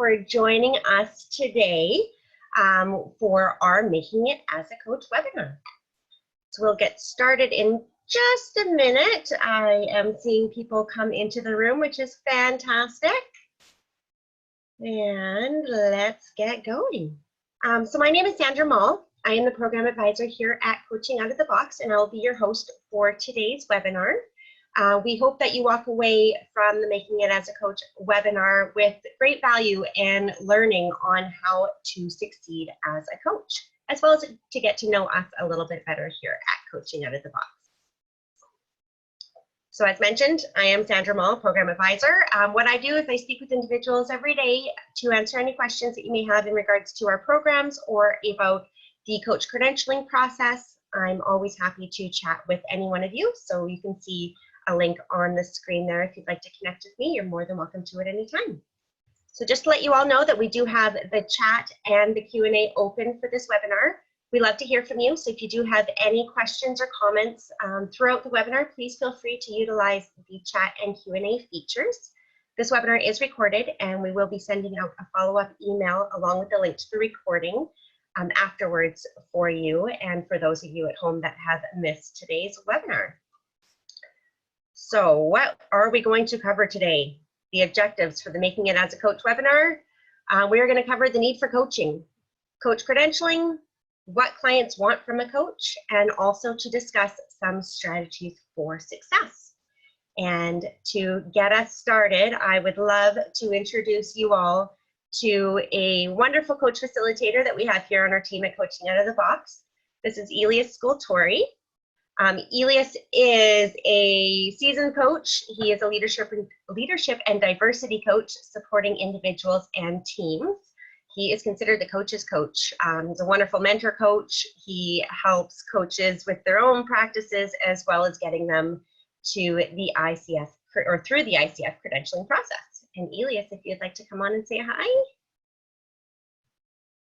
for joining us today for our Making It as a Coach webinar. So we'll get started in just a minute. I am seeing people come into the room, which is fantastic. And let's get going. So my name is Sandra Moll. I am the program advisor here at Coaching Out of the Box, and I'll be your host for today's webinar. We hope that you walk away from the Making It as a Coach webinar with great value and learning on how to succeed as a coach, as well as to get to know us a little bit better here at Coaching Out of the Box. So as mentioned, I am Sandra Moll, program advisor. What I do is I speak with individuals every day to answer any questions that you may have in regards to our programs or about the coach credentialing process. I'm always happy to chat with any one of you, so you can see a link on the screen there. If you'd like to connect with me, you're more than welcome to at any time. So just to let you all know that we do have the chat and the Q&A open for this webinar. We love to hear from you, so if you do have any questions or comments throughout the webinar, please feel free to utilize the chat and Q&A features. This webinar is recorded, and we will be sending out a follow-up email along with the link to the recording afterwards for you and for those of you at home that have missed today's webinar. So what are we going to cover today? The objectives for the Making It as a Coach webinar. We are going to cover the need for coaching, coach credentialing, what clients want from a coach, and also to discuss some strategies for success. And to get us started, I would love to introduce you all to a wonderful coach facilitator that we have here on our team at Coaching Out of the Box. This is Elias. Elias is a seasoned coach. He is a leadership and diversity coach supporting individuals and teams. He is considered the coach's coach. He's a wonderful mentor coach. He helps coaches with their own practices as well as getting them to the ICF or through the ICF credentialing process. And Elias, if you'd like to come on and say hi.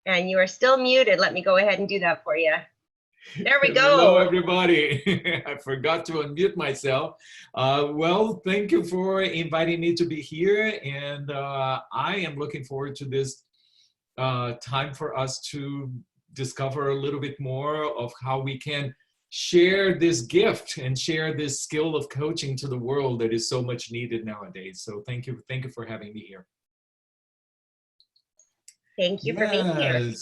And you are still muted. Let me go ahead and do that for you. There we go. Hello, everybody. I forgot to unmute myself. Well, thank you for inviting me to be here. And I am looking forward to this time for us to discover a little bit more of how we can share this gift and share this skill of coaching to the world that is so much needed nowadays. So thank you for having me here. Thank you for being here.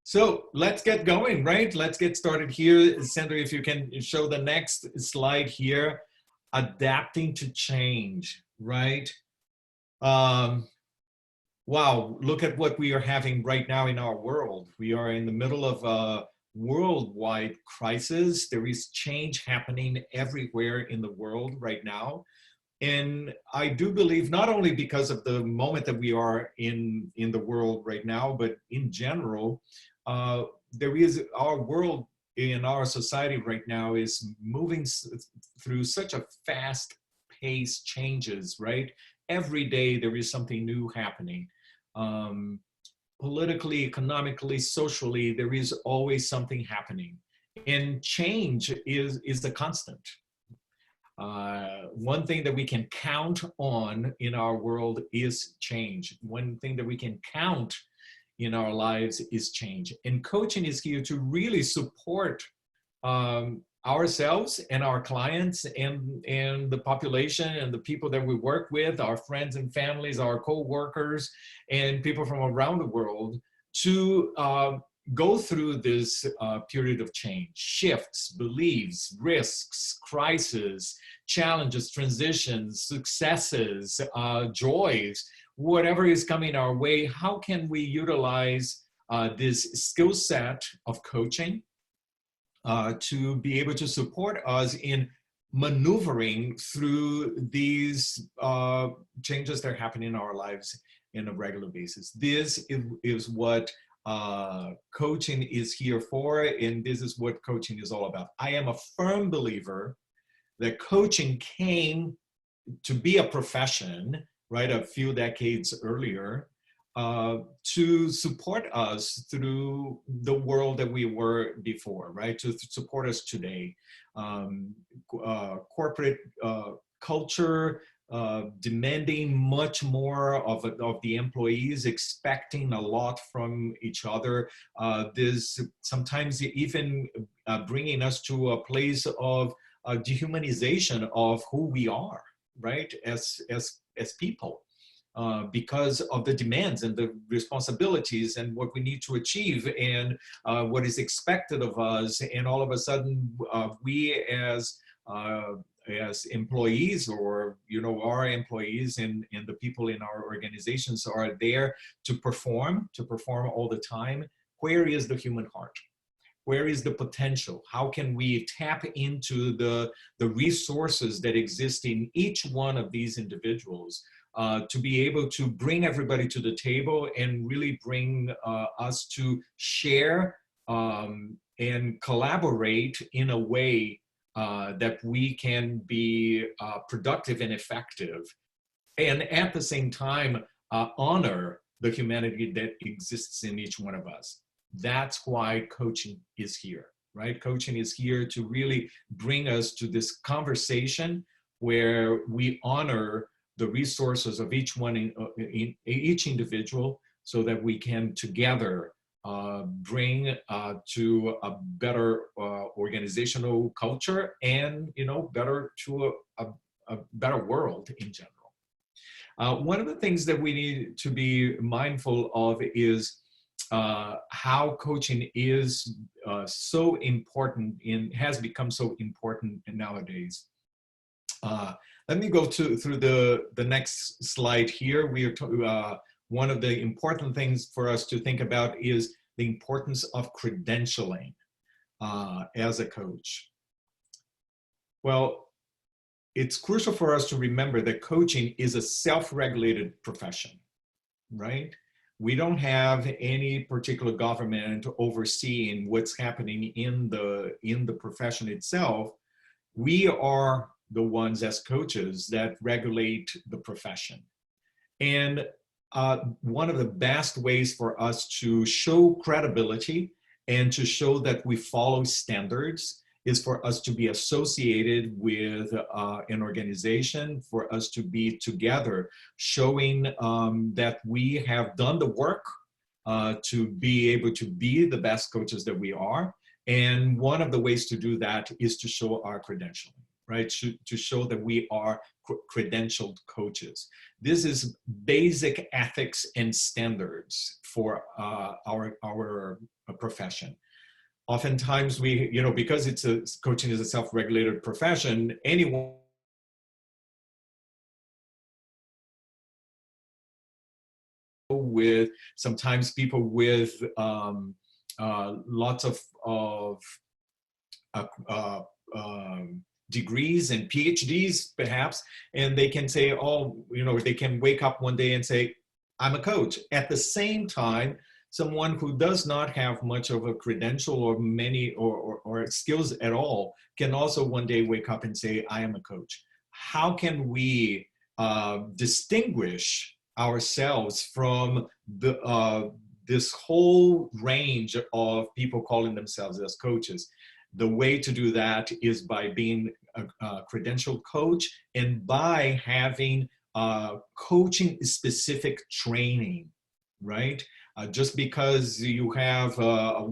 So let's get going, right? Let's get started here. Sandra, if you can show the next slide here. Adapting to change, right? Wow, look at what we are having right now in our world. We are in the middle of a worldwide crisis. There is change happening everywhere in the world right now. And I do believe not only because of the moment that we are in the world right now, but in general, there is our world in our society right now is moving through such a fast-paced changes, right? Every day there is something new happening. Politically, economically, socially, there is always something happening. And change is the constant. One thing that we can count on in our world is change. One thing that we can count in our lives is change. And coaching is here to really support ourselves and our clients and the population and the people that we work with, our friends and families, our co-workers, and people from around the world to go through this period of change, shifts, beliefs, risks, crises, challenges, transitions, successes, joys, whatever is coming our way. How can we utilize this skill set of coaching to be able to support us in maneuvering through these changes that are happening in our lives on a regular basis? This is what coaching is here for, and this is what coaching is all about. I am a firm believer that coaching came to be a profession, right, a few decades earlier, to support us through the world that we were before, right, to support us today. Corporate culture, demanding much more of the employees, expecting a lot from each other. There's sometimes even bringing us to a place of dehumanization of who we are, right, as people. Because of the demands and the responsibilities and what we need to achieve and what is expected of us. And all of a sudden, we as employees, or, you know, our employees and the people in our organizations are there to perform all the time. Where is the human heart? Where is the potential? How can we tap into the resources that exist in each one of these individuals to be able to bring everybody to the table and really bring us to share and collaborate in a way that we can be productive and effective, and at the same time honor the humanity that exists in each one of us. That's why coaching is here, right? Coaching is here to really bring us to this conversation where we honor the resources of each one in each individual, so that we can together bring to a better organizational culture, and, you know, better to a better world in general. One of the things that we need to be mindful of is how coaching is so important and has become so important nowadays. Let me go through the next slide here. We are one of the important things for us to think about is the importance of credentialing as a coach. Well, it's crucial for us to remember that coaching is a self-regulated profession, right? We don't have any particular government overseeing what's happening in the profession itself. We are the ones as coaches that regulate the profession. And one of the best ways for us to show credibility and to show that we follow standards is for us to be associated with an organization, for us to be together, showing that we have done the work to be able to be the best coaches that we are. And one of the ways to do that is to show our credentialing, right? To show that we are credentialed coaches. This is basic ethics and standards for our profession. Oftentimes we, you know, because coaching is a self-regulated profession, anyone with, sometimes people with lots of degrees and PhDs perhaps, and they can say, oh, you know, they can wake up one day and say, I'm a coach. At the same time, someone who does not have much of a credential or many or skills at all can also one day wake up and say, I am a coach. How can we distinguish ourselves from this whole range of people calling themselves as coaches? The way to do that is by being a credentialed coach and by having coaching specific training, right? Just because you have a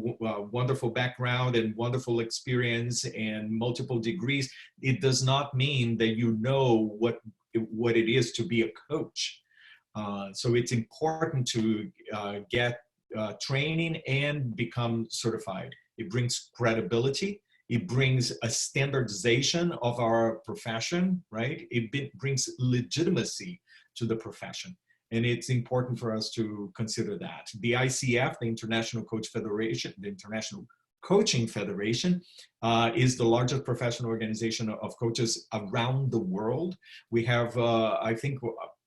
wonderful background and wonderful experience and multiple degrees, it does not mean that you know what it is to be a coach. So it's important to get training and become certified. It brings credibility. It brings a standardization of our profession, right? It brings legitimacy to the profession. And it's important for us to consider that. The ICF, the International Coach Federation, the International Coaching Federation, is the largest professional organization of coaches around the world. We have, I think,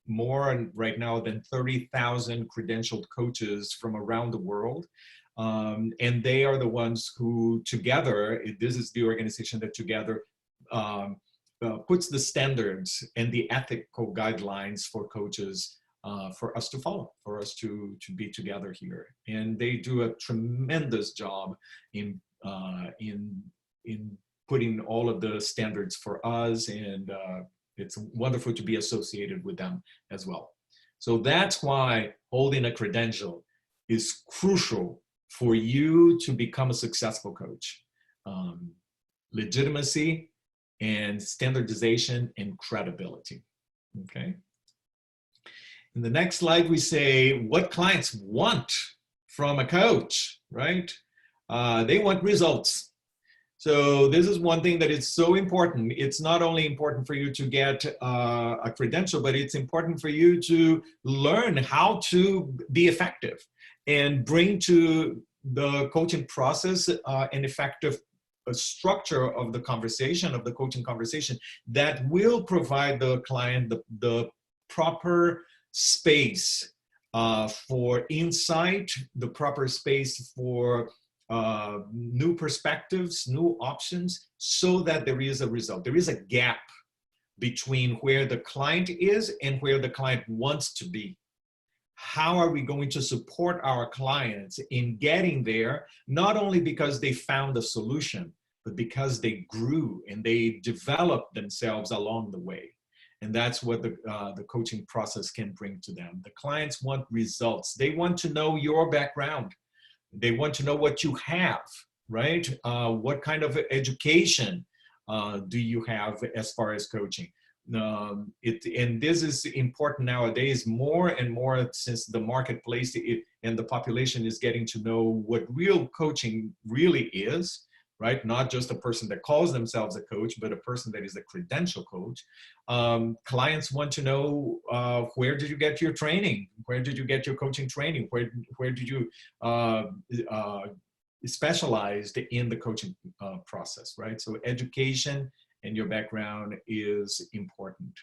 more right now than 30,000 credentialed coaches from around the world. And they are the ones who together, this is the organization that together puts the standards and the ethical guidelines for coaches for us to follow, for us to be together here. And they do a tremendous job in putting all of the standards for us, and It's wonderful to be associated with them as well. So that's why holding a credential is crucial for you to become a successful coach. Legitimacy and standardization and credibility, okay? In the next slide, we say what clients want from a coach, right? They want results. So this is one thing that is so important. It's not only important for you to get a credential, but it's important for you to learn how to be effective and bring to the coaching process an effective structure of the conversation, of the coaching conversation, that will provide the client the proper space for insight, the proper space for new perspectives, new options, so that there is a result. There is a gap between where the client is and where the client wants to be. How are we going to support our clients in getting there, not only because they found a solution, but because they grew and they developed themselves along the way? And that's what the coaching process can bring to them. The clients want results. They want to know your background. They want to know what you have, right? What kind of education do you have as far as coaching? And this is important nowadays more and more, since the marketplace and the population is getting to know what real coaching really is, right? Not just a person that calls themselves a coach, but a person that is a credential coach. Clients want to know, where did you get your training? Where did you get your coaching training? Where did you specialize in the coaching process, right? So education and your background is important.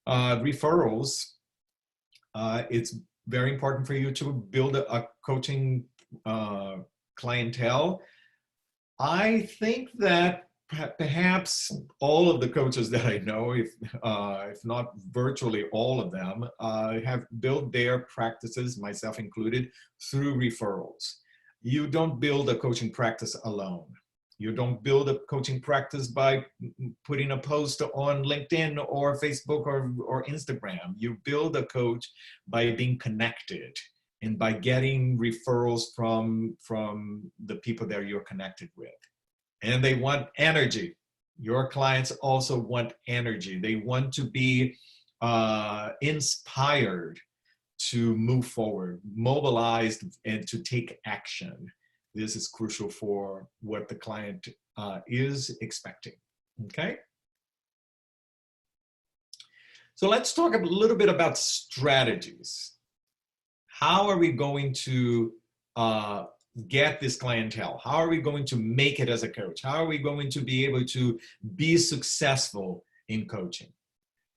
Referrals, it's very important for you to build a coaching clientele. I think that perhaps all of the coaches that I know, if not virtually all of them, have built their practices, myself included, through referrals. You don't build a coaching practice alone. You don't build a coaching practice by putting a post on LinkedIn or Facebook or Instagram. You build a coach by being connected and by getting referrals from the people that you're connected with. And they want energy. Your clients also want energy. They want to be inspired to move forward, mobilized, and to take action. This is crucial for what the client is expecting, okay? So let's talk a little bit about strategies. How are we going to get this clientele? How are we going to make it as a coach? How are we going to be able to be successful in coaching?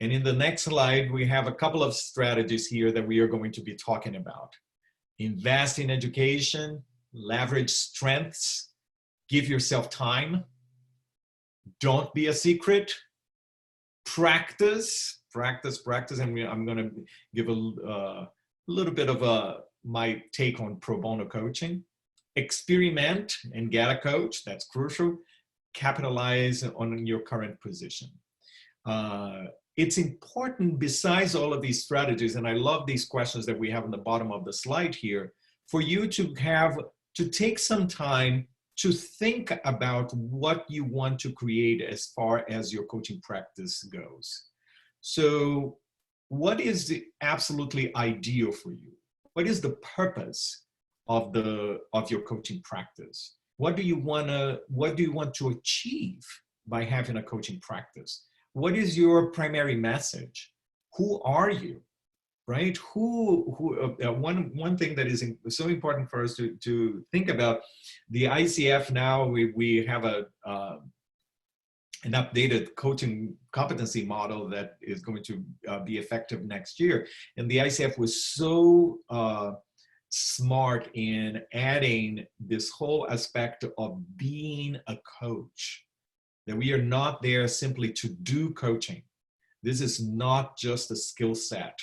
And in the next slide, we have a couple of strategies here that we are going to be talking about. Invest in education, leverage strengths, give yourself time, don't be a secret, practice, and I'm going to give a little bit of my take on pro bono coaching. Experiment and get a coach, that's crucial. Capitalize on your current position. It's important, besides all of these strategies, and I love these questions that we have on the bottom of the slide here, for you to take some time to think about what you want to create as far as your coaching practice goes. So what is the absolutely ideal for you? What is the purpose of your coaching practice? What do you want to achieve by having a coaching practice? What is your primary message? Who are you, right? One thing that is so important for us to think about, the ICF now, we have an updated coaching competency model that is going to be effective next year. And the ICF was so smart in adding this whole aspect of being a coach, that we are not there simply to do coaching. This is not just a skill set,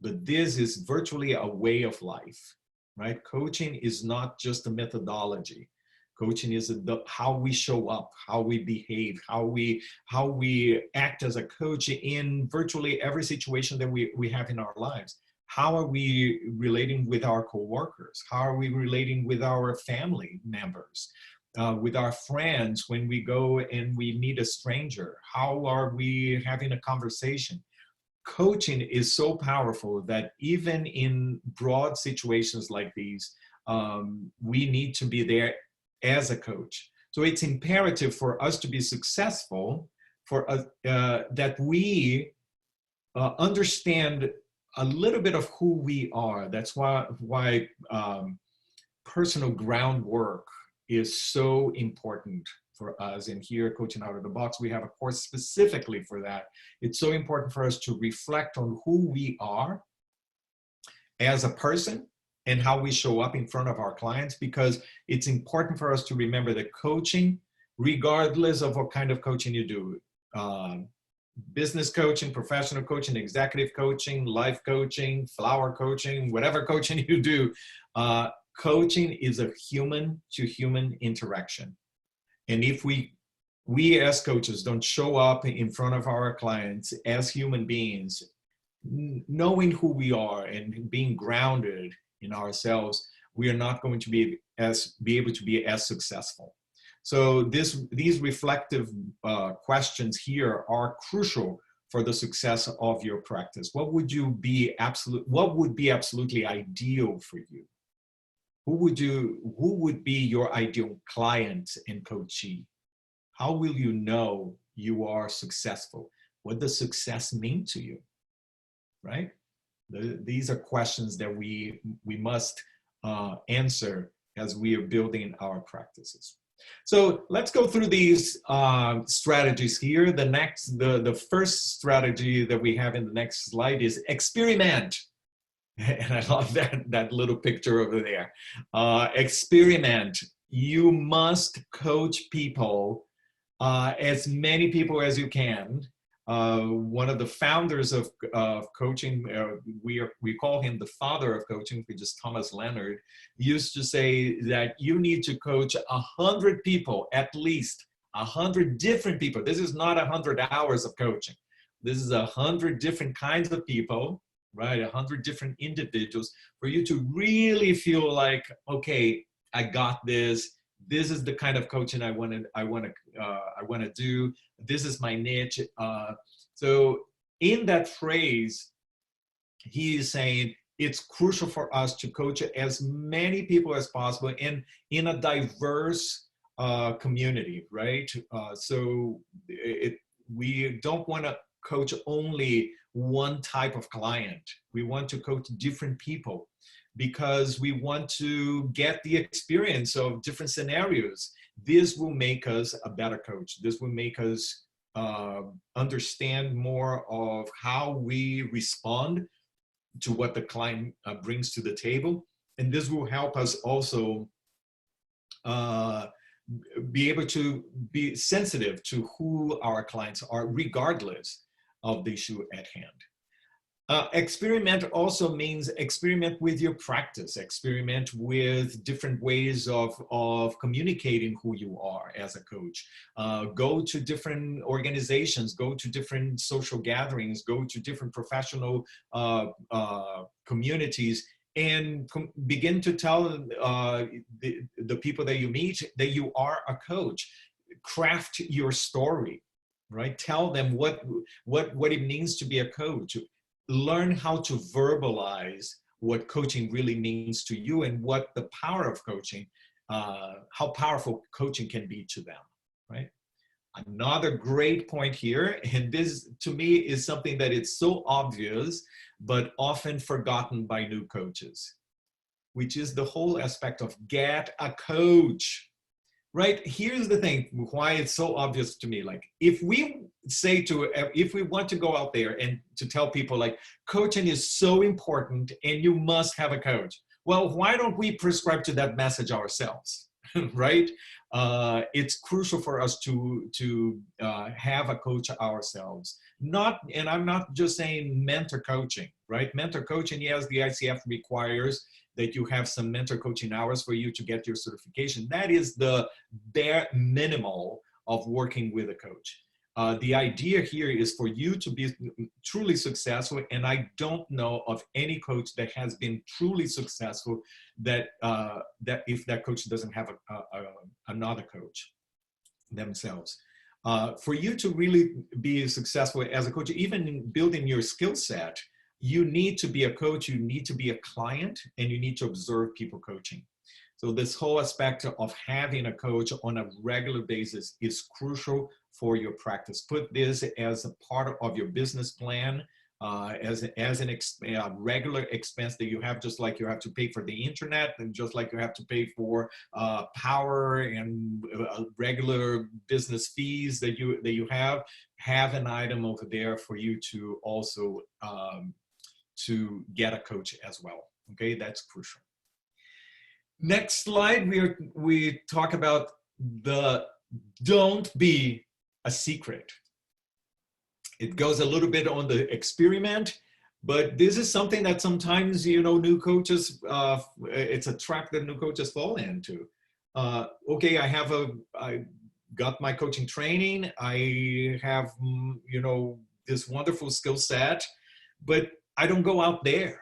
but this is virtually a way of life, right? Coaching is not just a methodology. Coaching is how we show up, how we behave, how we act as a coach in virtually every situation that we have in our lives. How are we relating with our coworkers? How are we relating with our family members? With our friends when we go and we meet a stranger? How are we having a conversation? Coaching is so powerful that even in broad situations like these, we need to be there as a coach. So it's imperative for us to be successful, for us, that we understand a little bit of who we are. That's why personal groundwork is so important for us. And here, Coaching Out of the Box, we have a course specifically for that. It's so important for us to reflect on who we are as a person and how we show up in front of our clients, because it's important for us to remember that coaching, regardless of what kind of coaching you do, business coaching, professional coaching, executive coaching, life coaching, flower coaching, whatever coaching you do, coaching is a human-to-human interaction. And if we as coaches don't show up in front of our clients as human beings, knowing who we are and being grounded in ourselves, we are not going to be able to be as successful. So these reflective questions here are crucial for the success of your practice. What would be absolutely ideal for you? Who would be your ideal client and coachee? How will you know you are successful? What does success mean to you? Right? These are questions that we must answer as we are building our practices. So let's go through these strategies here. The first strategy that we have in the next slide is experiment. And I love that little picture over there. Experiment. You must coach people, as many people as you can. One of the founders of coaching, we call him the father of coaching, which is Thomas Leonard, used to say that you need to coach 100 people, at least 100 different people. This is not 100 hours of coaching. This is 100 different kinds of people, right? 100 different individuals for you to really feel like, okay, I got this. This is the kind of coaching I want to do. This is my niche. So in that phrase, he is saying it's crucial for us to coach as many people as possible in a diverse community, right? So we don't want to coach only one type of client. We want to coach different people, because we want to get the experience of different scenarios. This will make us a better coach. This will make us understand more of how we respond to what the client brings to the table. And this will help us also be able to be sensitive to who our clients are, regardless of the issue at hand. Experiment also means experiment with your practice, experiment with different ways of communicating who you are as a coach. Go to different organizations, go to different social gatherings, go to different professional communities, and begin to tell the people that you meet that you are a coach. Craft your story, right? Tell them what it means to be a coach. Learn how to verbalize what coaching really means to you and what the power of coaching, how powerful coaching can be to them, right? Another great point here, and this to me is something that it's so obvious, but often forgotten by new coaches, which is the whole aspect of get a coach. Right? Here's the thing, why it's so obvious to me. Like, if we want to go out there and to tell people like coaching is so important and you must have a coach. Well, why don't we prescribe to that message ourselves, right? It's crucial for us to have a coach ourselves. And I'm not just saying mentor coaching, right? Mentor coaching, yes, the ICF requires that you have some mentor coaching hours for you to get your certification. That is the bare minimal of working with a coach. The idea here is for you to be truly successful, and I don't know of any coach that has been truly successful that if that coach doesn't have another coach themselves. For you to really be successful as a coach, even in building your skill set, you need to be a coach, you need to be a client, and you need to observe people coaching. So this whole aspect of having a coach on a regular basis is crucial for your practice. Put this as a part of your business plan, as a regular expense that you have, just like you have to pay for the internet, and just like you have to pay for power and regular business fees that you have an item over there for you to also to get a coach as well. Okay, that's crucial. Next slide, we talk about the don't be a secret. It goes a little bit on the experiment, but this is something that sometimes, new coaches, it's a trap that new coaches fall into. Okay, I got my coaching training. I have, this wonderful skill set, but I don't go out there.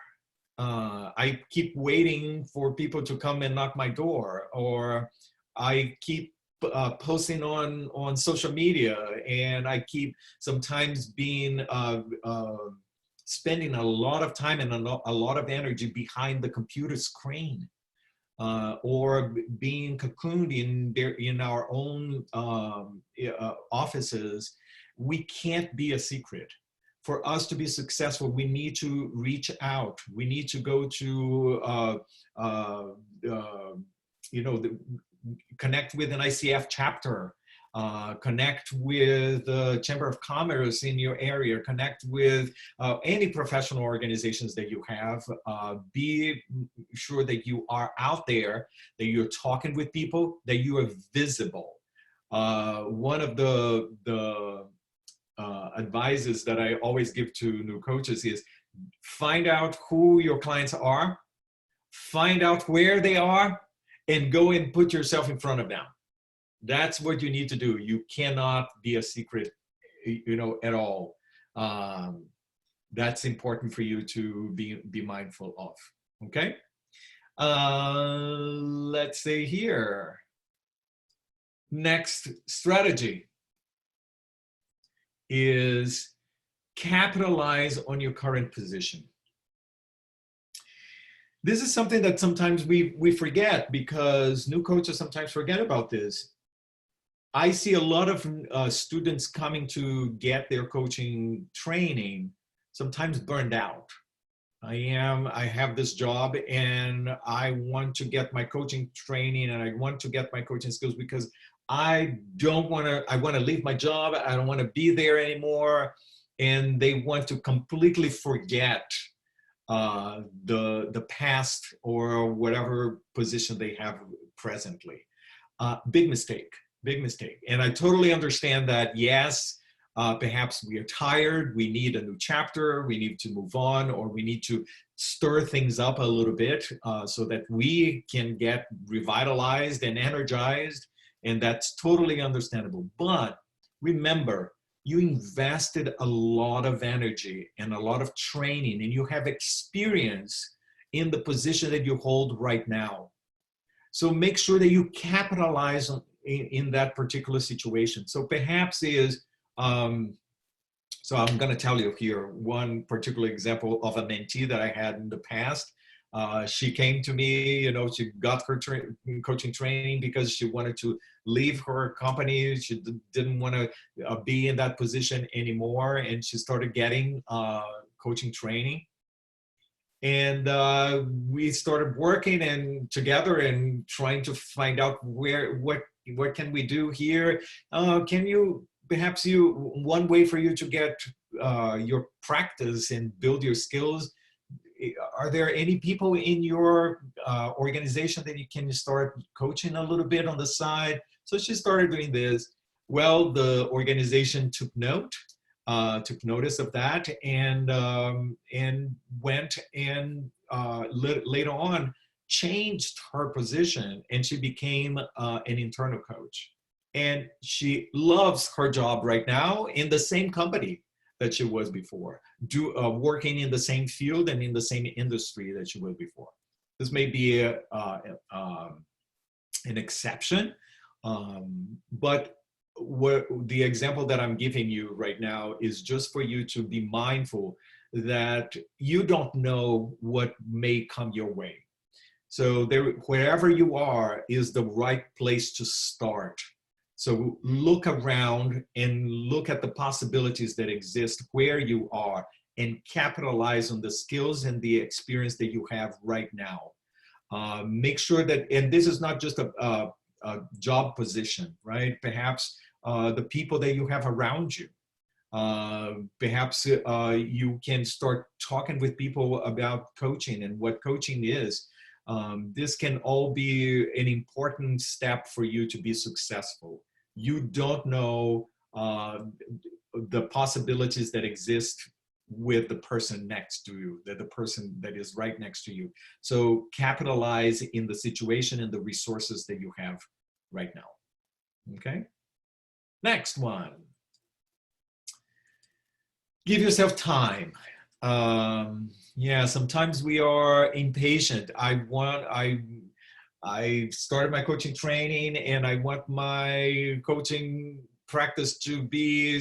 I keep waiting for people to come and knock my door, or I keep posting on social media, and I keep sometimes being spending a lot of time and a lot of energy behind the computer screen, or being cocooned in our own offices. We can't be a secret. For us to be successful, we need to reach out. We need to go to, connect with an ICF chapter, connect with the Chamber of Commerce in your area, connect with any professional organizations that you have. Be sure that you are out there, that you're talking with people, that you are visible. One of the advices that I always give to new coaches is find out who your clients are, find out where they are, and go and put yourself in front of them. That's what you need to do. You cannot be a secret, at all. That's important for you to be mindful of. Okay. Let's say here. Next strategy is capitalize on your current position. This is something that sometimes we forget, because new coaches sometimes forget about this. I see a lot of students coming to get their coaching training, sometimes burned out. I have this job and I want to get my coaching training and I want to get my coaching skills because I want to leave my job. I don't want to be there anymore. And they want to completely forget the past or whatever position they have presently. Big mistake. And I totally understand that, yes, perhaps we are tired, we need a new chapter, we need to move on, or we need to stir things up a little bit so that we can get revitalized and energized, and that's totally understandable. But remember, you invested a lot of energy and a lot of training, and you have experience in the position that you hold right now. So make sure that you capitalize on in that particular situation. So perhaps is, so I'm going to tell you here one particular example of a mentee that I had in the past. She came to me, she got her coaching training because she wanted to leave her company. She didn't want to be in that position anymore. And she started getting coaching training. And we started working and together and trying to find out what can we do here? Perhaps one way for you to get your practice and build your skills, are there any people in your organization that you can start coaching a little bit on the side? So she started doing this. Well, the organization took notice of that, and went and later on changed her position and she became an internal coach. And she loves her job right now in the same company that she was before, working in the same field and in the same industry that she was before. This may be an exception, but the example that I'm giving you right now is just for you to be mindful that you don't know what may come your way. So wherever you are is the right place to start. So look around and look at the possibilities that exist where you are and capitalize on the skills and the experience that you have right now. Make sure that, and this is not just a job position, right? Perhaps the people that you have around you. Perhaps you can start talking with people about coaching and what coaching is. This can all be an important step for you to be successful. You don't know the possibilities that exist with the person next to you, the person that is right next to you. So capitalize in the situation and the resources that you have right now. Okay? Next one. Give yourself time. Yeah, sometimes we are impatient. I started my coaching training and I want my coaching practice to be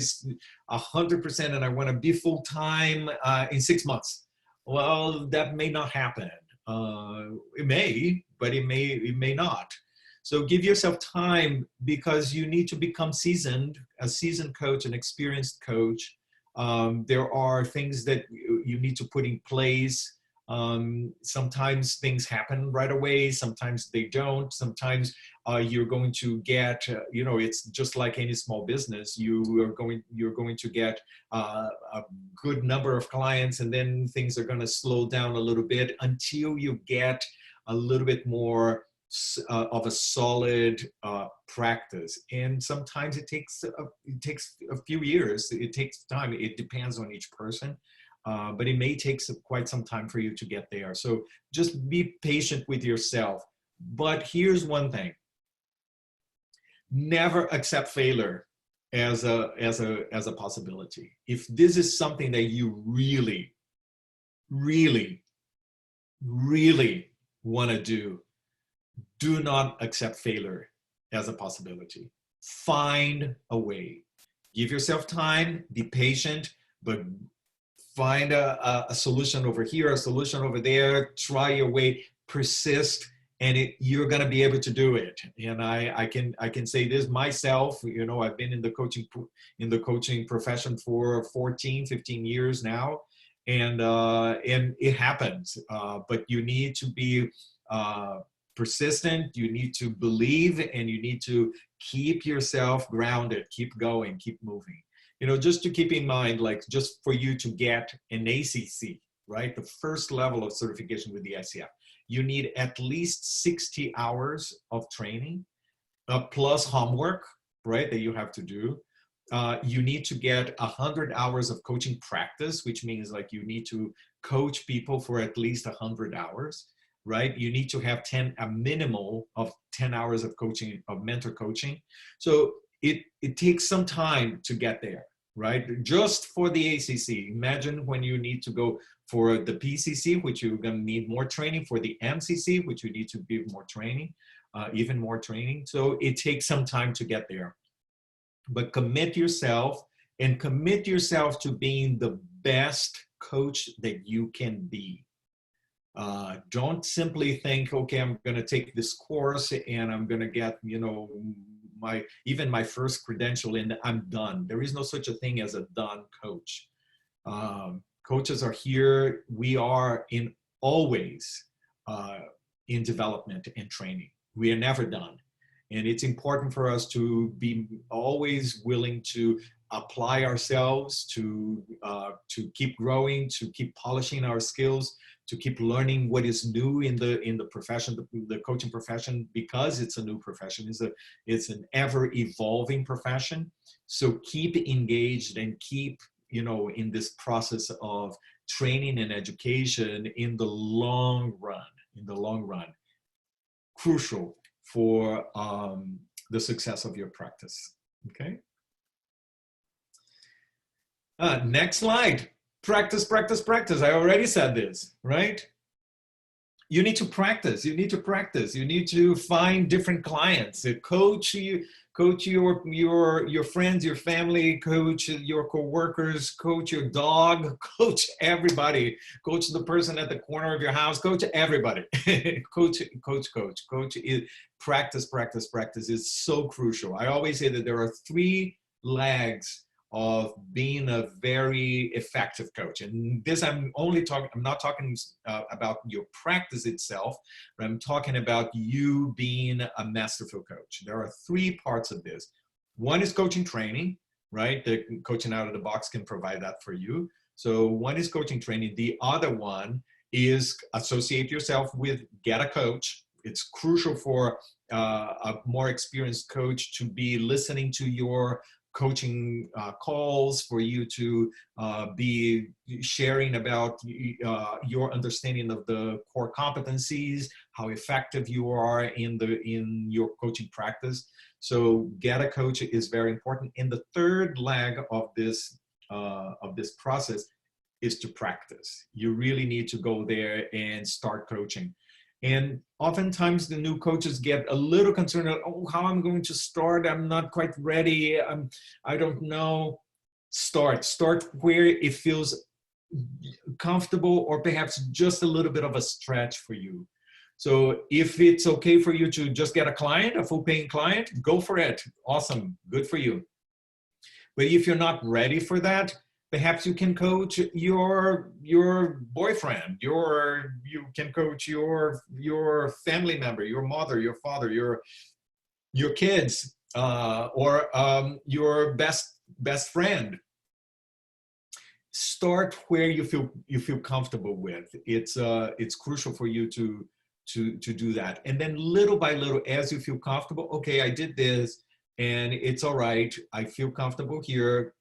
100% and I want to be full-time in 6 months. Well, that may not happen. It may, but it may not. So give yourself time because you need to become seasoned, a seasoned coach, an experienced coach. There are things that you need to put in place. Sometimes things happen right away. Sometimes they don't. Sometimes you're going to get, it's just like any small business. You're going to get a good number of clients, and then things are going to slow down a little bit until you get a little bit more of a solid practice. And sometimes it takes a few years. It takes time. It depends on each person. But it may take quite some time for you to get there. So just be patient with yourself. But here's one thing. Never accept failure as a possibility. If this is something that you really, really, really want to do not accept failure as a possibility. Find a way. Give yourself time, be patient, but find a solution over here, a solution over there, try your way, persist, and you're going to be able to do it. And I can say this myself, I've been in the coaching profession for 14, 15 years now, and it happens. But you need to be persistent, you need to believe, and you need to keep yourself grounded, keep going, keep moving. Just to keep in mind, like just for you to get an ACC, right? The first level of certification with the ICF, you need at least 60 hours of training, plus homework, right? That you have to do. You need to get 100 hours of coaching practice, which means like you need to coach people for at least 100 hours, right? You need to have a minimal of 10 hours of coaching, of mentor coaching. So it takes some time to get there, right? Just for the ACC. Imagine when you need to go for the PCC, which you're going to need more training, for the MCC, which you need to give more training, even more training. So it takes some time to get there. But commit yourself to being the best coach that you can be. Don't simply think, okay, I'm going to take this course and I'm going to get, even my first credential and I'm done. There is no such a thing as a done coach. Coaches are here. We are always in development and training. We are never done. And it's important for us to be always willing to apply ourselves, to keep growing, to keep polishing our skills, to keep learning what is new in the profession, the coaching profession, because it's a new profession. It's an ever evolving profession. So keep engaged and keep, in this process of training and education in the long run. crucial for the success of your practice. Okay. Next slide. Practice, practice, practice. I already said this, right? You need to practice. You need to practice. You need to find different clients. Coach your friends, your family, coach your coworkers, coach your dog, coach everybody, coach the person at the corner of your house, coach everybody. Coach. Practice, practice, practice is so crucial. I always say that there are 3 legs of being a very effective coach. And this I'm not talking about your practice itself, but I'm talking about you being a masterful coach. There are 3 parts of this. One is coaching training, right? The coaching out of the box can provide that for you. So one is coaching training. The other one is associate yourself with, get a coach. It's crucial for a more experienced coach to be listening to your coaching calls, for you to be sharing about your understanding of the core competencies, how effective you are in your coaching practice. So get a coach is very important. And the third leg of this process is to practice. You really need to go there and start coaching. And oftentimes the new coaches get a little concerned, oh, how I'm going to start. I'm not quite ready. I don't know. Start where it feels comfortable, or perhaps just a little bit of a stretch for you. So if it's okay for you to just get a client, a full paying client, go for it. Awesome. Good for you. But if you're not ready for that, perhaps you can coach your boyfriend, you can coach your family member, your mother, your father, your kids, or your best friend. Start where you feel comfortable with. It's crucial for you to do that. And then little by little, as you feel comfortable, okay, I did this and it's all right. I feel comfortable here.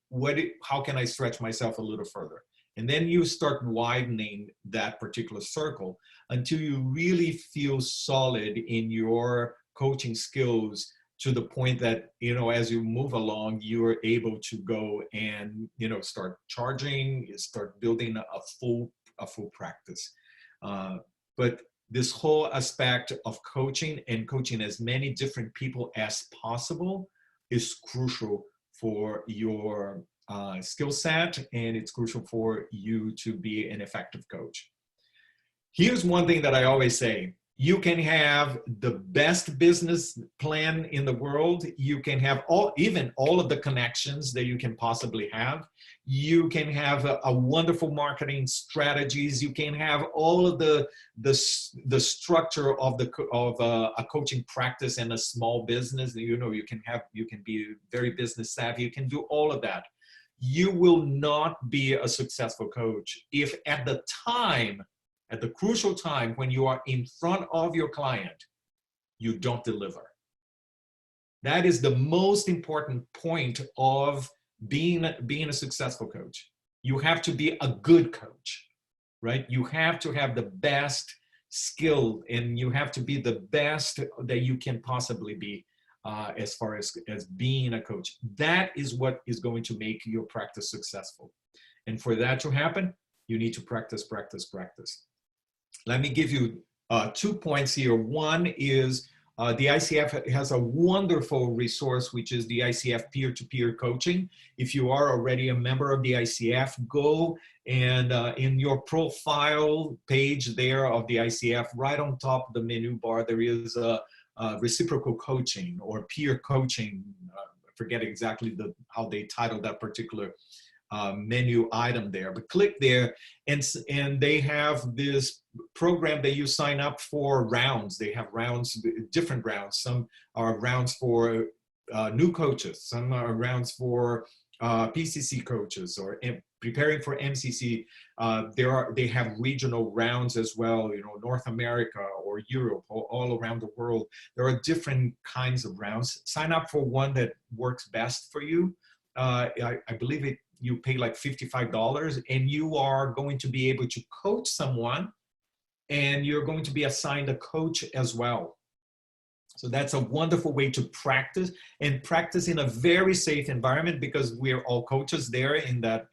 How can I stretch myself a little further? And then you start widening that particular circle until you really feel solid in your coaching skills, to the point that, as you move along, you are able to go and, start charging, start building a full practice. But this whole aspect of coaching, and coaching as many different people as possible, is crucial for your skill set, and it's crucial for you to be an effective coach. Here's one thing that I always say. You can have the best business plan in the world. You can have even all of the connections that you can possibly have. You can have a wonderful marketing strategies. You can have all of the structure of a coaching practice and a small business. You can be very business savvy. You can do all of that. You will not be a successful coach if at the crucial time when you are in front of your client, you don't deliver. That is the most important point of being a successful coach. You have to be a good coach, right? You have to have the best skill, and you have to be the best that you can possibly be as far as being a coach. That is what is going to make your practice successful. And for that to happen, you need to practice, practice, practice. Let me give you 2 points here. One is the ICF has a wonderful resource, which is the ICF peer-to-peer coaching. If you are already a member of the ICF, go and in your profile page there of the ICF, right on top of the menu bar, there is a reciprocal coaching or peer coaching. I forget exactly how they titled that particular menu item there, but click there, and they have this program that you sign up for rounds. They have rounds, different rounds. Some are rounds for new coaches. Some are rounds for PCC coaches or preparing for MCC. They have regional rounds as well, North America or Europe or all around the world. There are different kinds of rounds. Sign up for one that works best for you. I believe you pay like $55, and you are going to be able to coach someone, and you're going to be assigned a coach as well. So that's a wonderful way to practice, and practice in a very safe environment, because we're all coaches there in that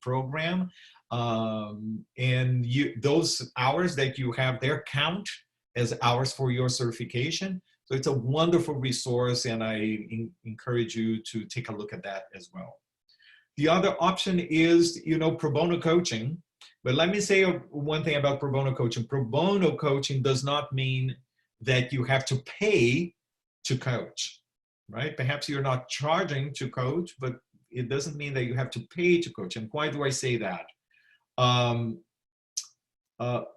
program. And those hours that you have there count as hours for your certification. So it's a wonderful resource, and I encourage you to take a look at that as well. The other option is, pro bono coaching. But let me say one thing about pro bono coaching. Pro bono coaching does not mean that you have to pay to coach, right? Perhaps you're not charging to coach, but it doesn't mean that you have to pay to coach. And why do I say that?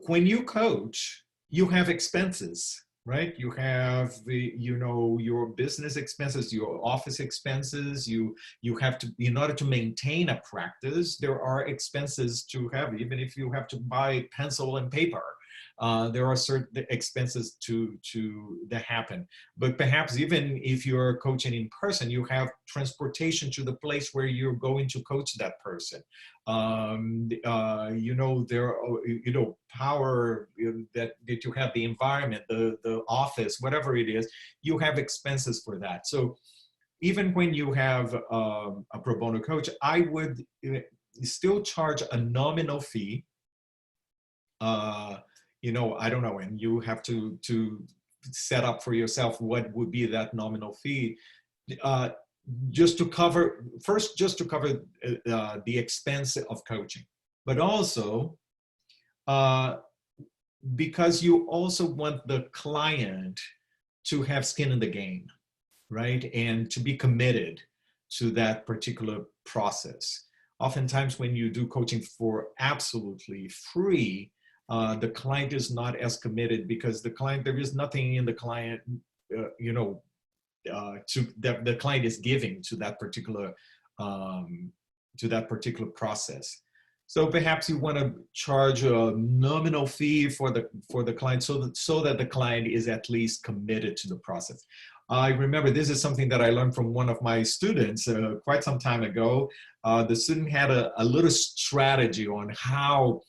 When you coach, you have expenses, right? You have your business expenses, your office expenses. You have to, in order to maintain a practice, there are expenses to have, even if you have to buy pencil and paper. There are certain expenses that happen. But perhaps even if you're coaching in person, you have transportation to the place where you're going to coach that person. There are, power that you have, the environment, the office, whatever it is, you have expenses for that. So even when you have a pro bono coach, I would still charge a nominal fee. I don't know, and you have to set up for yourself what would be that nominal fee, just to cover the expense of coaching, but also because you also want the client to have skin in the game, right? And to be committed to that particular process. Oftentimes when you do coaching for absolutely free, the client is not as committed, because there is nothing in the client, that the client is giving to that particular process. So perhaps you want to charge a nominal fee for the client, so that the client is at least committed to the process. I remember this is something that I learned from one of my students quite some time ago. The student had a little strategy on how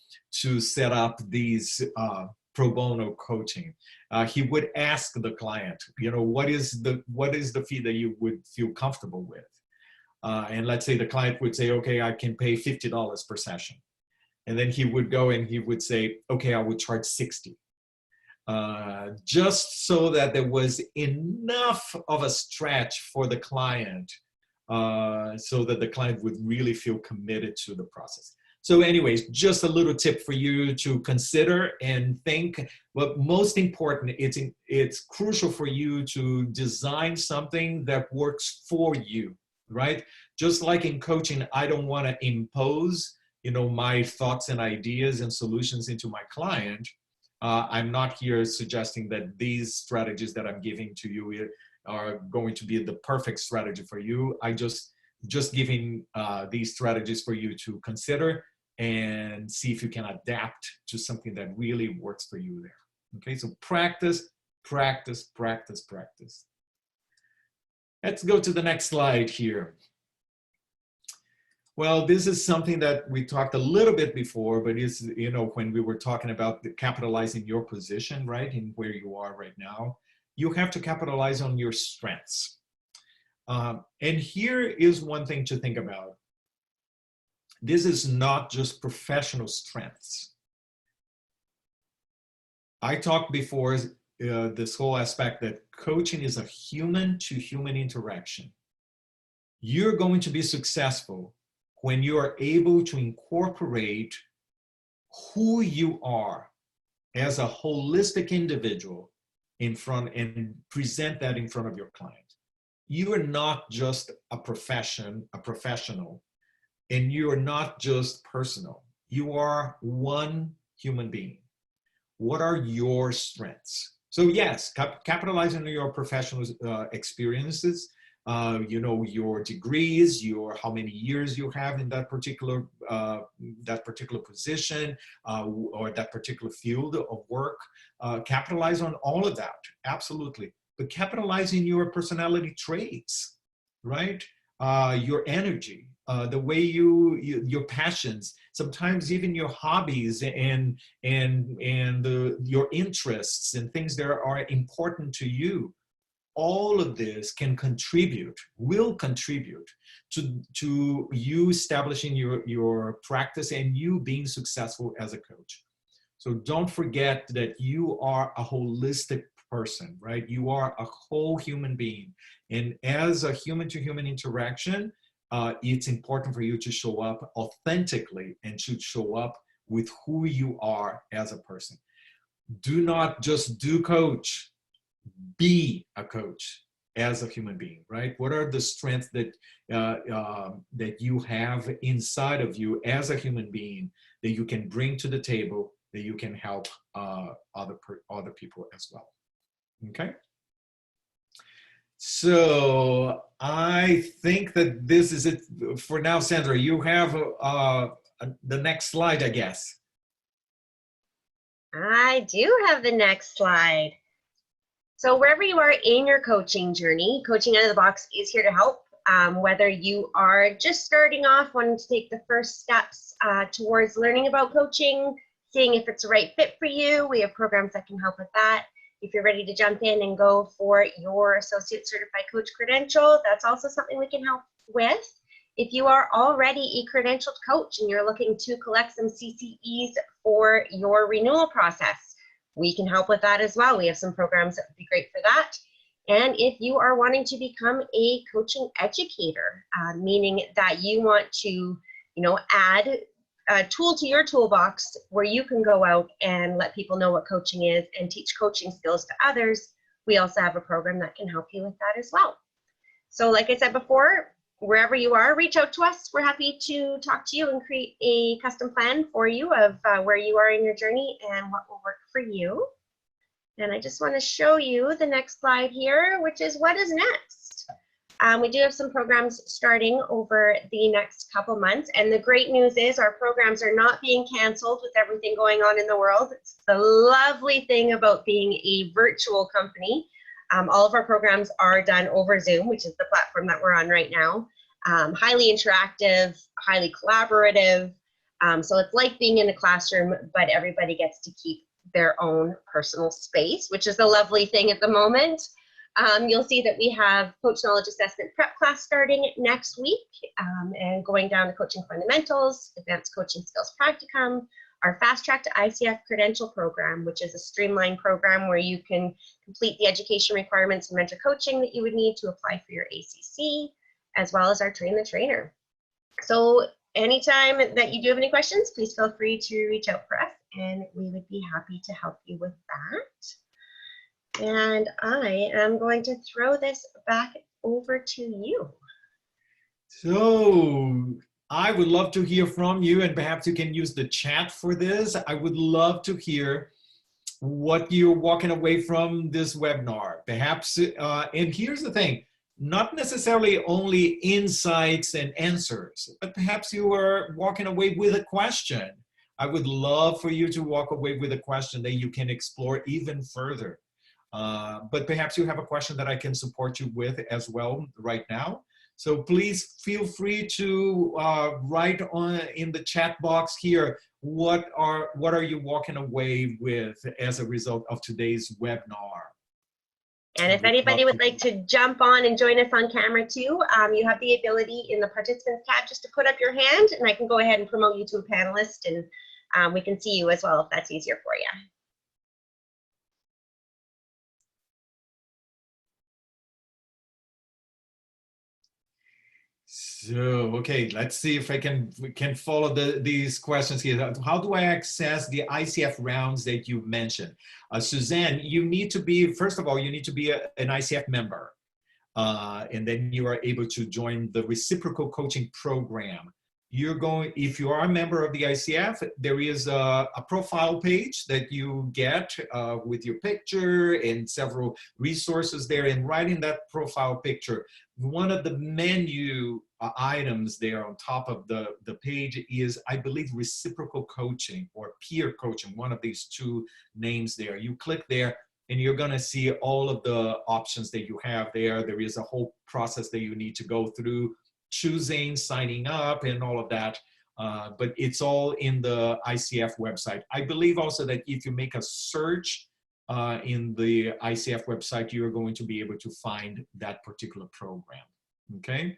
to set up these pro bono coaching. He would ask the client, what is the fee that you would feel comfortable with? And let's say the client would say, okay, I can pay $50 per session. And then he would go and he would say, okay, I would charge $60. Just so that there was enough of a stretch for the client, so that the client would really feel committed to the process. So anyways, just a little tip for you to consider and think. But most important, it's crucial for you to design something that works for you, right? Just like in coaching, I don't want to impose, my thoughts and ideas and solutions into my client. I'm not here suggesting that these strategies that I'm giving to you are going to be the perfect strategy for you. I just giving these strategies for you to consider and see if you can adapt to something that really works for you there. Okay, so practice, practice, practice, practice. Let's go to the next slide here. Well, this is something that we talked a little bit before, but it's, when we were talking about capitalizing your position, right, in where you are right now, you have to capitalize on your strengths. And here is one thing to think about. This is not just professional strengths. I talked before this whole aspect that coaching is a human-to-human interaction. You're going to be successful when you are able to incorporate who you are as a holistic individual in front and present that in front of your client. You are not just a professional, and you are not just personal. You are one human being. What are your strengths? So yes, capitalizing on your professional experiences, your degrees, how many years you have in that particular position, or that particular field of work. Capitalize on all of that, absolutely. But capitalizing your personality traits, right? Your energy, the way your passions, sometimes even your hobbies and your interests and things that are important to you. all of this will contribute to you establishing your practice and you being successful as a coach. So don't forget that you are a holistic person, right? You are a whole human being. And as a human-to-human interaction, it's important for you to show up authentically and to show up with who you are as a person. Do not just do coach, be a coach as a human being, right? What are the strengths that that you have inside of you as a human being that you can bring to the table, that you can help other people as well? Okay. So I think that this is it for now. Sandra, you have the next slide, I guess. I do have the next slide. So wherever you are in your coaching journey, Coaching Out of the Box is here to help. Whether you are just starting off, wanting to take the first steps towards learning about coaching, seeing if it's the right fit for you, we have programs that can help with that. If you're ready to jump in and go for your Associate Certified Coach credential, that's also something we can help with. If you are already a credentialed coach and you're looking to collect some CCEs for your renewal process, we can help with that as well. We have some programs that would be great for that. And if you are wanting to become a coaching educator, meaning that you want to, add a tool to your toolbox where you can go out and let people know what coaching is and teach coaching skills to others, we also have a program that can help you with that as well. So like I said before, wherever you are, reach out to us. We're happy to talk to you and create a custom plan for you of where you are in your journey and what will work for you. And I just want to show you the next slide here, which is what is next. We do have some programs starting over the next couple months, and the great news is our programs are not being canceled with everything going on in the world. It's the lovely thing about being a virtual company. All of our programs are done over Zoom, which is the platform that we're on right now. Highly interactive, highly collaborative. So it's like being in a classroom, but everybody gets to keep their own personal space, which is a lovely thing at the moment. You'll see that we have Coach Knowledge Assessment Prep class starting next week and going down to Coaching Fundamentals, Advanced Coaching Skills Practicum, our Fast Track to ICF Credential program, which is a streamlined program where you can complete the education requirements and mentor coaching that you would need to apply for your ACC, as well as our Train the Trainer. So anytime that you do have any questions, please feel free to reach out for us and we would be happy to help you with that. And I am going to throw this back over to you. So I would love to hear from you, and perhaps you can use the chat for this. I would love to hear what you're walking away from this webinar. Perhaps, and here's the thing, not necessarily only insights and answers, but perhaps you are walking away with a question. I would love for you to walk away with a question that you can explore even further. But perhaps you have a question that I can support you with as well right now. So please feel free to write in the chat box here, what are you walking away with as a result of today's webinar? And if anybody would like to jump on and join us on camera too, you have the ability in the participants tab just to put up your hand and I can go ahead and promote you to a panelist and we can see you as well if that's easier for you. So, okay, let's see if we can follow these questions here. How do I access the ICF rounds that you mentioned? Suzanne, you need to be, first of all, you need to be an ICF member. And then you are able to join the reciprocal coaching program. If you are a member of the ICF, there is a profile page that you get with your picture and several resources there. And right in that profile picture, one of the menu items there on top of the page is, I believe, reciprocal coaching or peer coaching, one of these two names there. You click there and you're going to see all of the options that you have there. There is a whole process that you need to go through, choosing, signing up, and all of that. But it's all in the ICF website. I believe also that if you make a search in the ICF website, you're going to be able to find that particular program. Okay.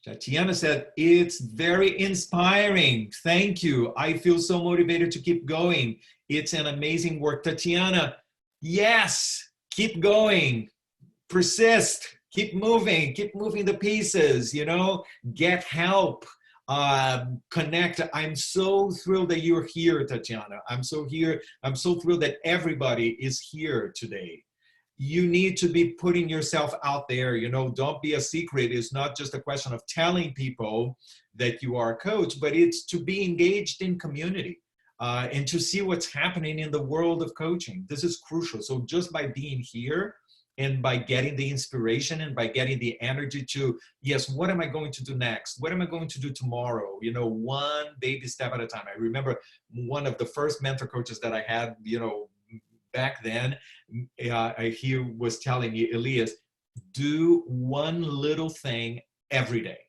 Tatiana said, it's very inspiring. Thank you. I feel so motivated to keep going. It's an amazing work. Tatiana, yes, keep going. Persist. Keep moving the pieces, you know, get help, connect. I'm so thrilled that you're here, Tatiana. I'm so thrilled that everybody is here today. You need to be putting yourself out there, you know, don't be a secret. It's not just a question of telling people that you are a coach, but it's to be engaged in community and to see what's happening in the world of coaching. This is crucial. So just by being here, and by getting the inspiration and by getting the energy to, yes, what am I going to do next? What am I going to do tomorrow? You know, one baby step at a time. I remember one of the first mentor coaches that I had, you know, back then, he was telling me, Elias, do one little thing every day.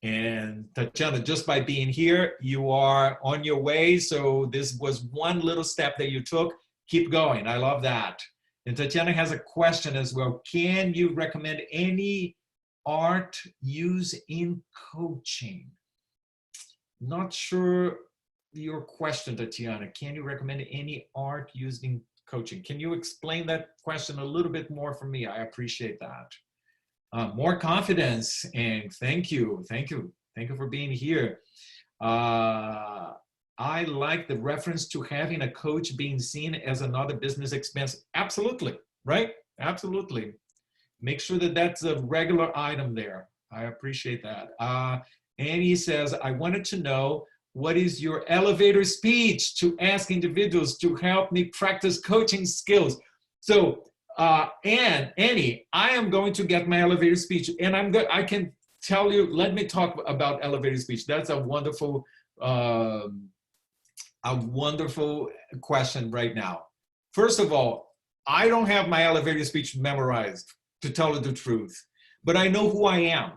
And Tatiana, just by being here, you are on your way. So this was one little step that you took. Keep going. I love that. And Tatiana has a question as well. Can you recommend any art used in coaching? Not sure your question, Tatiana. Can you recommend any art used in coaching? Can you explain that question a little bit more for me? I appreciate that. More confidence, and thank you. Thank you for being here. I like the reference to having a coach being seen as another business expense. Absolutely, right? Absolutely. Make sure that that's a regular item there. I appreciate that. Annie says, I wanted to know, what is your elevator speech to ask individuals to help me practice coaching skills? So, Annie, I am going to get my elevator speech, and I can tell you, let me talk about elevator speech. That's a wonderful question right now. First of all, I don't have my elevator speech memorized, to tell you the truth, but I know who I am.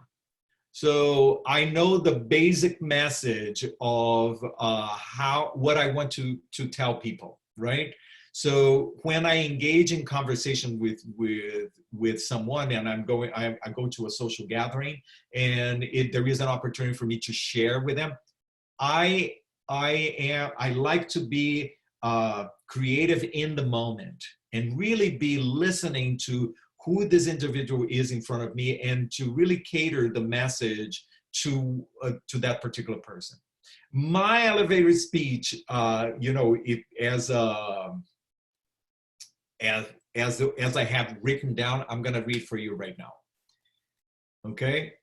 So I know the basic message of what I want to tell people, right? So when I engage in conversation with someone, and I go to a social gathering, and there is an opportunity for me to share with them, I like to be creative in the moment and really be listening to who this individual is in front of me, and to really cater the message to that particular person. My elevator speech, you know, as I have written down, I'm going to read for you right now. Okay.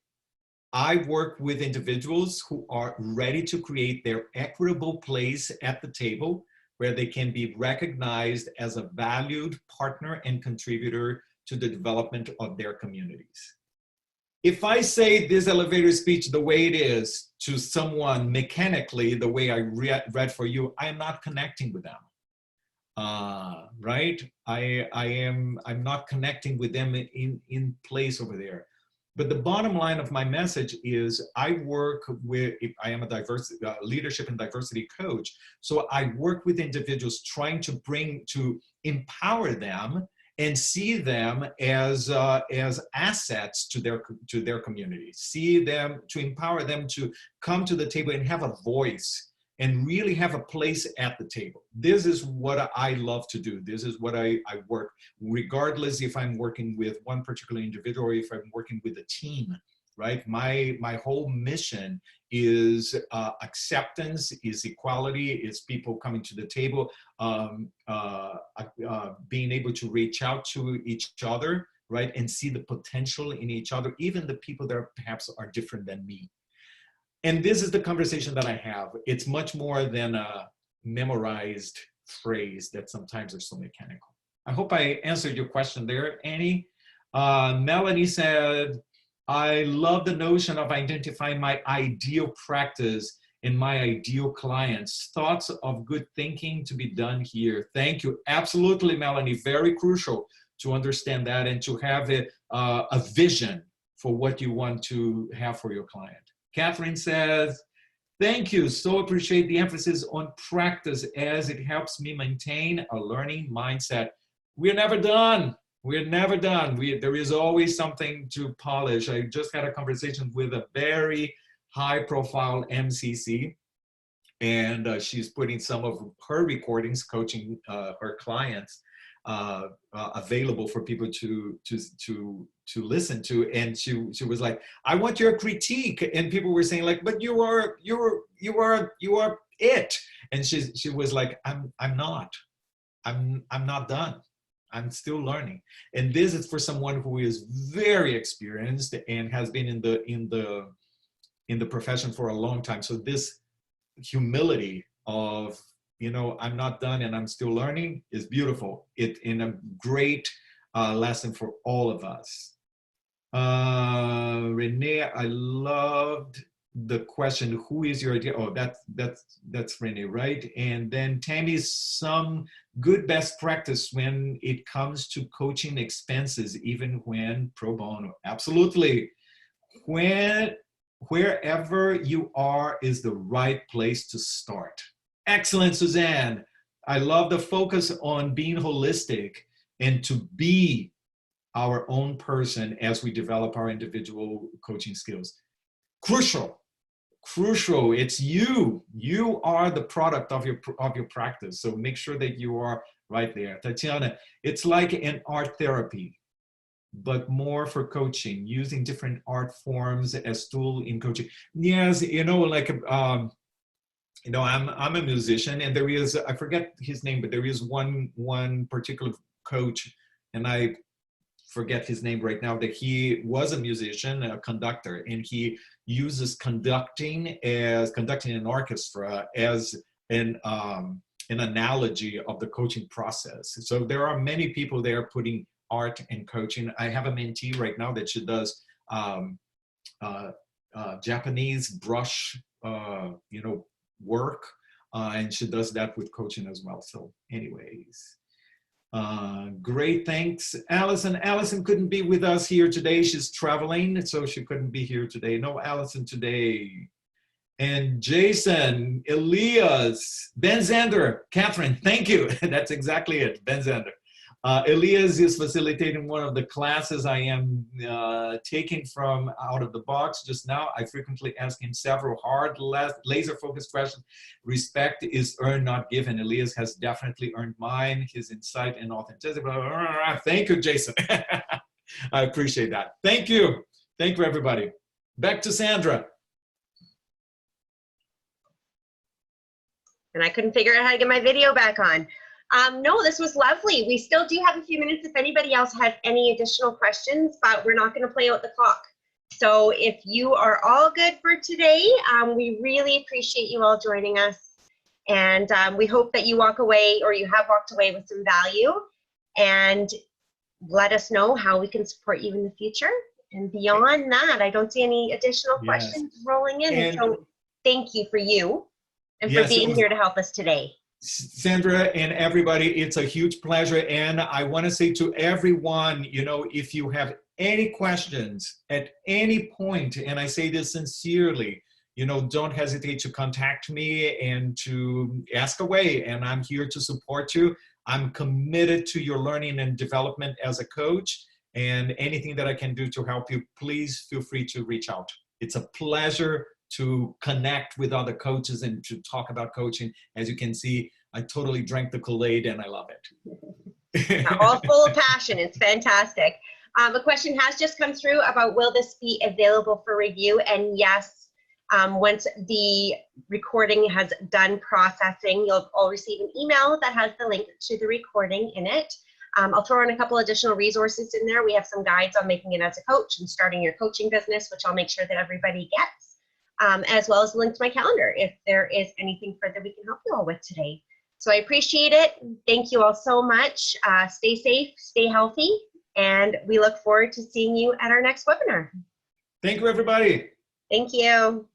I work with individuals who are ready to create their equitable place at the table, where they can be recognized as a valued partner and contributor to the development of their communities. If I say this elevator speech the way it is to someone mechanically, the way I read for you, I am not connecting with them. Right? I'm not connecting with them in place over there. But the bottom line of my message is I am a leadership and diversity coach. So I work with individuals trying to empower them and see them as assets to their community. To empower them to come to the table and have a voice and really have a place at the table. This is what I love to do. This is what I work, regardless if I'm working with one particular individual or if I'm working with a team, right? My whole mission is acceptance, is equality, is people coming to the table, being able to reach out to each other, right? And see the potential in each other, even the people that perhaps are different than me. And this is the conversation that I have. It's much more than a memorized phrase that sometimes are so mechanical. I hope I answered your question there, Annie. Melanie said, I love the notion of identifying my ideal practice and my ideal clients. Thoughts of good thinking to be done here. Thank you. Absolutely, Melanie. Very crucial to understand that and to have a vision for what you want to have for your client. Catherine says, Thank you. So appreciate the emphasis on practice as it helps me maintain a learning mindset. We're never done. We're never done. There is always something to polish. I just had a conversation with a very high-profile MCC, and she's putting some of her recordings, coaching her clients, available for people to listen to. And she was like, I want your critique. And people were saying like, but you are it. And she was like, I'm not done. I'm still learning. And this is for someone who is very experienced and has been in the profession for a long time. So this humility of, you know, I'm not done and I'm still learning is beautiful. It in a great lesson for all of us. Renee, I loved the question, who is your idea? Oh, that's Renee, right? And then Tammy, some good best practice when it comes to coaching expenses, even when pro bono. Absolutely. Wherever you are is the right place to start. Excellent, Suzanne. I love the focus on being holistic and to be our own person as we develop our individual coaching skills. Crucial. It's you. You are the product of your practice. So make sure that you are right there. Tatiana, it's like an art therapy, but more for coaching, using different art forms as tool in coaching. Yes, you know, like, you know, I'm a musician, and there is, I forget his name, but there is one particular coach, and I forget his name right now, that he was a musician, a conductor, and he uses conducting an orchestra as an analogy of the coaching process. So there are many people there putting art and coaching. I have a mentee right now that she does Japanese brush, you know, work, and she does that with coaching as well. So anyways, great, thanks. Allison couldn't be with us here today. She's traveling, so she couldn't be here today. No Allison today. And Jason, Elias, Ben Zander, Catherine, thank you. That's exactly it, Ben Zander. Elias is facilitating one of the classes I am taking from Out of the Box just now. I frequently ask him several hard, laser-focused questions. Respect is earned, not given. Elias has definitely earned mine, his insight and authenticity. Thank you, Jason. I appreciate that. Thank you. Thank you, everybody. Back to Sandra. And I couldn't figure out how to get my video back on. No, this was lovely. We still do have a few minutes if anybody else has any additional questions, but we're not going to play out the clock. So if you are all good for today, we really appreciate you all joining us. And we hope that you walk away, or you have walked away with some value, and let us know how we can support you in the future. And beyond that, I don't see any additional questions rolling in. And so thank you for you and for being here to help us today. Sandra and everybody, it's a huge pleasure. And I want to say to everyone, you know, if you have any questions at any point, and I say this sincerely, you know, don't hesitate to contact me and to ask away. And I'm here to support you. I'm committed to your learning and development as a coach, and anything that I can do to help you, please feel free to reach out. It's a pleasure to connect with other coaches and to talk about coaching. As you can see, I totally drank the Kool-Aid and I love it. All full of passion. It's fantastic. A question has just come through about, will this be available for review? And yes, once the recording has done processing, you'll all receive an email that has the link to the recording in it. I'll throw in a couple additional resources in there. We have some guides on making it as a coach and starting your coaching business, which I'll make sure that everybody gets, as well as a link to my calendar if there is anything further we can help you all with today. So I appreciate it. Thank you all so much. Stay safe, stay healthy, and we look forward to seeing you at our next webinar. Thank you, everybody. Thank you.